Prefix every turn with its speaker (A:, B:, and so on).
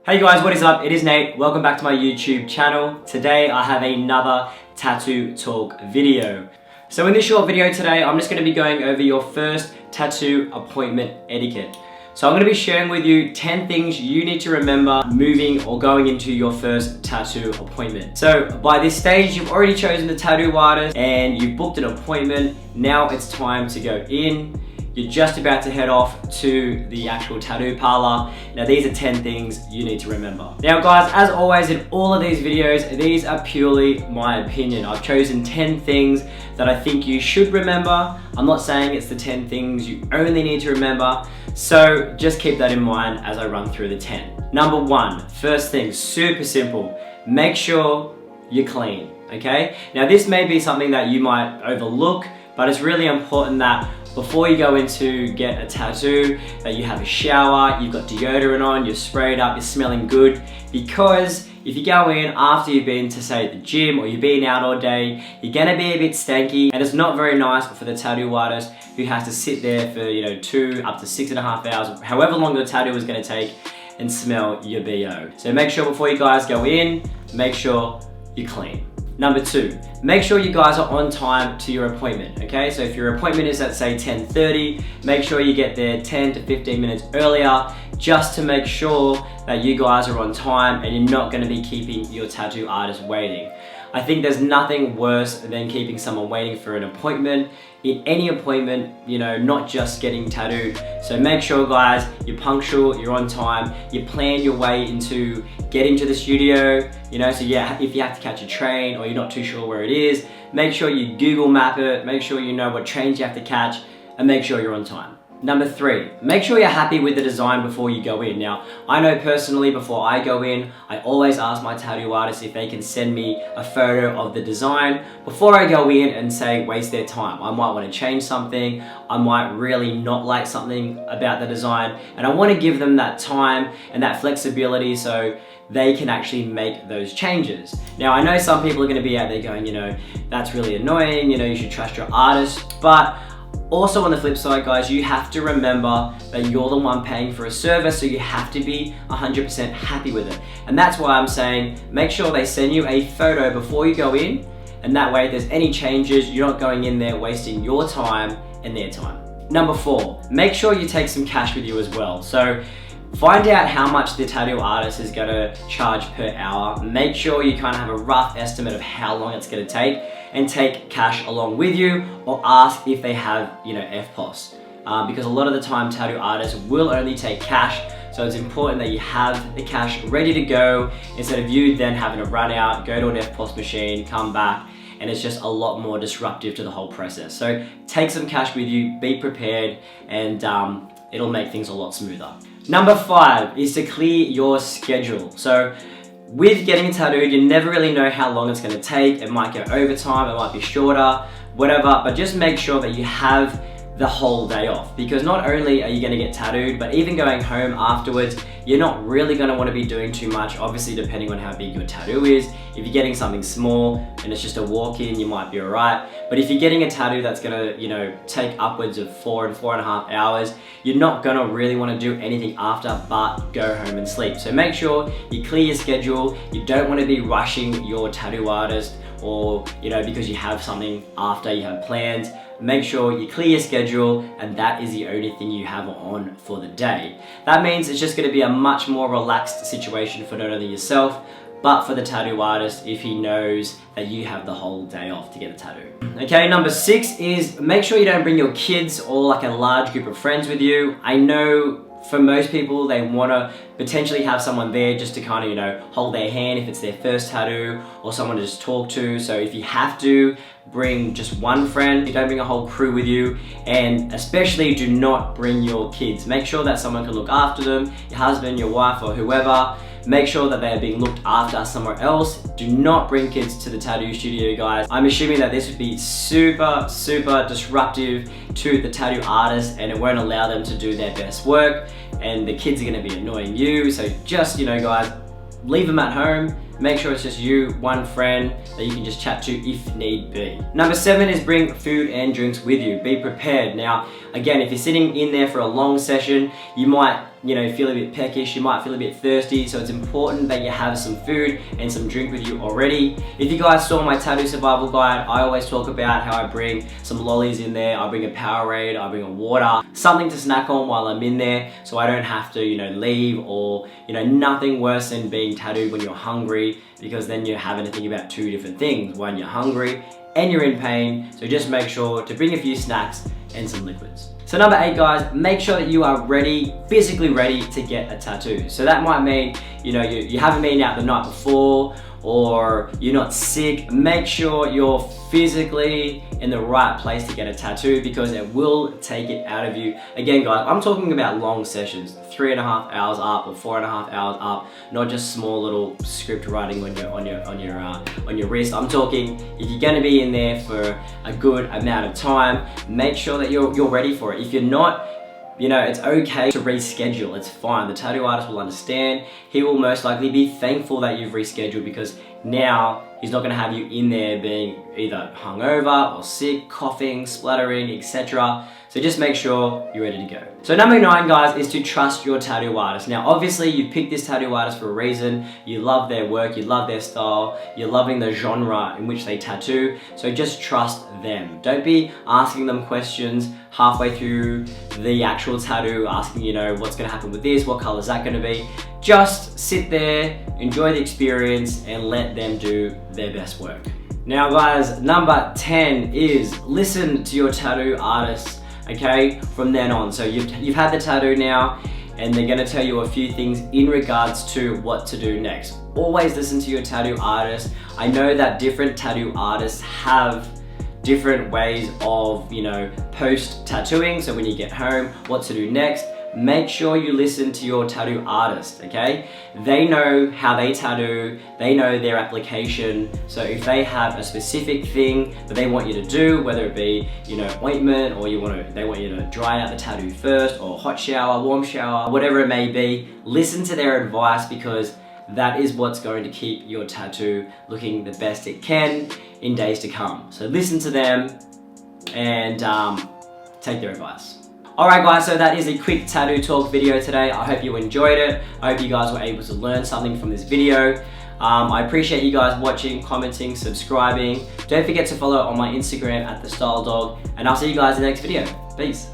A: Hey guys, what is up? It is Nate. Welcome back to my YouTube channel. Today I have another tattoo talk video. So in this short video today, I'm just going to be going over your first tattoo appointment etiquette. So I'm going to be sharing with you 10 things you need to remember moving or going into your first tattoo appointment. So by this stage, you've already chosen the tattoo artist and you've booked an appointment. Now it's time to go in. You're just about to head off to the actual tattoo parlor. Now these are 10 things you need to remember. Now guys, as always in all of these videos, these are purely my opinion. I've chosen 10 things that I think you should remember. I'm not saying it's the 10 things you only need to remember. So just keep that in mind as I run through the 10. Number one, first thing, super simple. Make sure you're clean, okay? Now this may be something that you might overlook, but it's really important that before you go in to get a tattoo, that you have a shower, you've got deodorant on, you're sprayed up, you're smelling good. Because if you go in after you've been to say the gym or you've been out all day, you're gonna be a bit stanky, and it's not very nice for the tattoo artist who has to sit there for 2 up to 6.5 hours, however long the tattoo is gonna take, and smell your BO. So make sure before you guys go in, make sure you're clean. Number two, make sure you guys are on time to your appointment, okay? So if your appointment is at say 10:30, make sure you get there 10 to 15 minutes earlier, just to make sure that you guys are on time and you're not gonna be keeping your tattoo artist waiting. I think there's nothing worse than keeping someone waiting for an appointment, in any appointment, not just getting tattooed. So make sure guys, you're punctual, you're on time, you plan your way into getting to the studio, so yeah, if you have to catch a train or you're not too sure where it is, make sure you Google map it, make sure you know what trains you have to catch, and make sure you're on time. Number three, make sure you're happy with the design before you go in. Now, I know personally before I go in, I always ask my tattoo artist if they can send me a photo of the design before I go in and say waste their time. I might want to change something, I might really not like something about the design, and I want to give them that time and that flexibility so they can actually make those changes. Now, I know some people are going to be out there going, that's really annoying, you should trust your artist, but also on the flip side, guys, you have to remember that you're the one paying for a service, so you have to be 100% happy with it. And that's why I'm saying, make sure they send you a photo before you go in, and that way if there's any changes, you're not going in there wasting your time and their time. Number four, make sure you take some cash with you as well. So find out how much the tattoo artist is gonna charge per hour. Make sure you kind of have a rough estimate of how long it's gonna take, and take cash along with you, or ask if they have, FPOS. Because a lot of the time tattoo artists will only take cash, so it's important that you have the cash ready to go instead of you then having to run out, go to an FPOS machine, come back, and it's just a lot more disruptive to the whole process. So take some cash with you, be prepared, and it'll make things a lot smoother. Number five is to clear your schedule. So with getting a tattoo, you never really know how long it's going to take. It might go overtime, it might be shorter, whatever, but just make sure that you have the whole day off, because not only are you going to get tattooed, but even going home afterwards, you're not really going to want to be doing too much, obviously depending on how big your tattoo is. If you're getting something small and it's just a walk-in, you might be alright, but if you're getting a tattoo that's going to take upwards of 4 and 4.5 hours, you're not going to really want to do anything after but go home and sleep. So make sure you clear your schedule. You don't want to be rushing your tattoo artist, or because you have something after you have plans. Make sure you clear your schedule, and that is the only thing you have on for the day. That means it's just going to be a much more relaxed situation for not only yourself, but for the tattoo artist if he knows that you have the whole day off to get a tattoo. Okay, number six is make sure you don't bring your kids or like a large group of friends with you. I know for most people, they want to potentially have someone there just to kind of, hold their hand if it's their first tattoo, or someone to just talk to. So if you have to, bring just one friend. You don't bring a whole crew with you, and especially do not bring your kids. Make sure that someone can look after them, your husband, your wife, or whoever. Make sure that they are being looked after somewhere else. Do not bring kids to the tattoo studio, guys. I'm assuming that this would be super, super disruptive to the tattoo artist, and it won't allow them to do their best work, and the kids are gonna be annoying you. So just, guys, leave them at home. Make sure it's just you, one friend that you can just chat to if need be. Number 7 is bring food and drinks with you. Be prepared. Now, again, if you're sitting in there for a long session, you might you know, feel a bit peckish, you might feel a bit thirsty, so it's important that you have some food and some drink with you already. If you guys saw my tattoo survival guide, I always talk about how I bring some lollies in there, I bring a Powerade, I bring a water, something to snack on while I'm in there, so I don't have to, you know, leave, or, you know, nothing worse than being tattooed when you're hungry, because then you're having to think about two different things. One, you're hungry, and you're in pain, so just make sure to bring a few snacks and some liquids. So number 8, guys, make sure that you are ready, physically ready to get a tattoo. So that might mean, you know, you haven't been out the night before, or you're not sick. Make sure you're physically in the right place to get a tattoo, because it will take it out of you. Again, guys, I'm talking about long sessions, 3.5 hours up or 4.5 hours up, not just small little script writing on your wrist. I'm talking, if you're going to be in there for a good amount of time, make sure that you're ready for it. If you're not, you know, it's okay to reschedule, it's fine. The tattoo artist will understand. He will most likely be thankful that you've rescheduled, because now he's not gonna have you in there being either hungover or sick, coughing, spluttering, etc. So just make sure you're ready to go. So number 9, guys, is to trust your tattoo artist. Now, obviously you picked this tattoo artist for a reason. You love their work, you love their style, you're loving the genre in which they tattoo. So just trust them. Don't be asking them questions halfway through the actual tattoo, asking, you know, what's gonna happen with this, what color is that gonna be? Just sit there, enjoy the experience, and let them do their best work. Now guys, number 10 is listen to your tattoo artist, okay, from then on. So you've had the tattoo now, and they're gonna tell you a few things in regards to what to do next. Always listen to your tattoo artist. I know that different tattoo artists have different ways of, you know, post tattooing. So when you get home, what to do next. Make sure you listen to your tattoo artist, okay? They know how they tattoo, they know their application. So if they have a specific thing that they want you to do, whether it be, you know, ointment, or they want you to dry out the tattoo first, or hot shower, warm shower, whatever it may be, listen to their advice, because that is what's going to keep your tattoo looking the best it can in days to come. So listen to them and take their advice. Alright guys, so that is a quick tattoo talk video today. I hope you enjoyed it. I hope you guys were able to learn something from this video. I appreciate you guys watching, commenting, subscribing. Don't forget to follow on my Instagram at TheStyleDogg, and I'll see you guys in the next video. Peace.